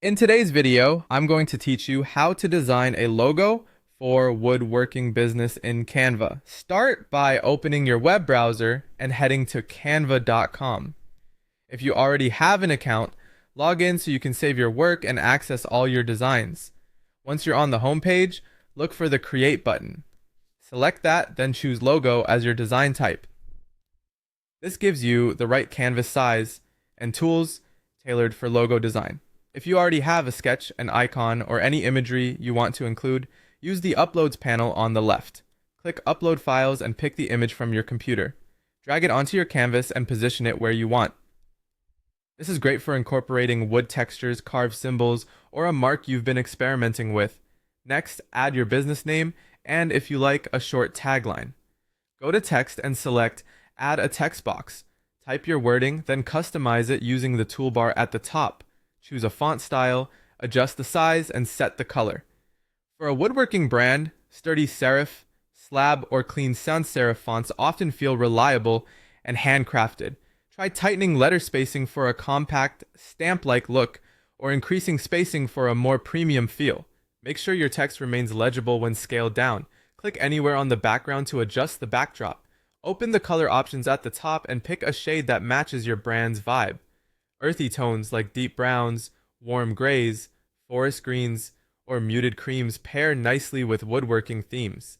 In today's video, I'm going to teach you how to design a logo for woodworking business in Canva. Start by opening your web browser and heading to canva.com. If you already have an account, log in so you can save your work and access all your designs. Once you're on the home page, look for the Create button. Select that, then choose Logo as your design type. This gives you the right canvas size and tools tailored for logo design. If you already have a sketch, an icon, or any imagery you want to include, use the Uploads panel on the left. Click Upload Files and pick the image from your computer. Drag it onto your canvas and position it where you want. This is great for incorporating wood textures, carved symbols, or a mark you've been experimenting with. Next, add your business name and, if you like, a short tagline. Go to Text and select Add a text box. Type your wording, then customize it using the toolbar at the top. Choose a font style, adjust the size, and set the color. For a woodworking brand, sturdy serif, slab, or clean sans serif fonts often feel reliable and handcrafted. Try tightening letter spacing for a compact, stamp-like look, or increasing spacing for a more premium feel. Make sure your text remains legible when scaled down. Click anywhere on the background to adjust the backdrop. Open the color options at the top and pick a shade that matches your brand's vibe. Earthy tones like deep browns, warm grays, forest greens, or muted creams pair nicely with woodworking themes.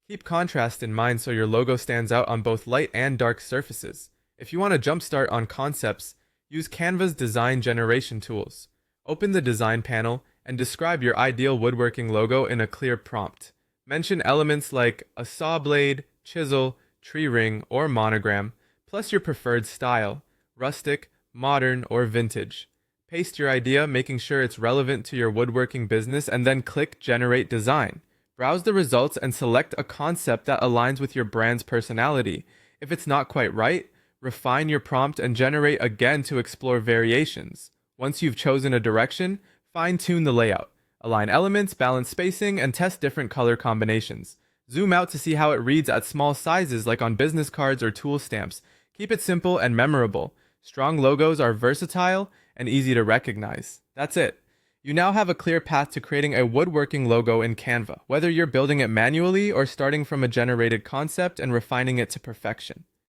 Keep contrast in mind so your logo stands out on both light and dark surfaces. If you want to jumpstart on concepts, use Canva's design generation tools. Open the design panel and describe your ideal woodworking logo in a clear prompt. Mention elements like a saw blade, chisel, tree ring, or monogram, plus your preferred style, rustic, modern, or vintage. Paste your idea, making sure it's relevant to your woodworking business, and then click Generate Design. Browse the results and select a concept that aligns with your brand's personality. If it's not quite right, refine your prompt and generate again to explore variations. Once you've chosen a direction, fine-tune the layout. Align elements, balance spacing, and test different color combinations. Zoom out to see how it reads at small sizes like on business cards or tool stamps. Keep it simple and memorable. Strong logos are versatile and easy to recognize. That's it. You now have a clear path to creating a woodworking logo in Canva, whether you're building it manually or starting from a generated concept and refining it to perfection.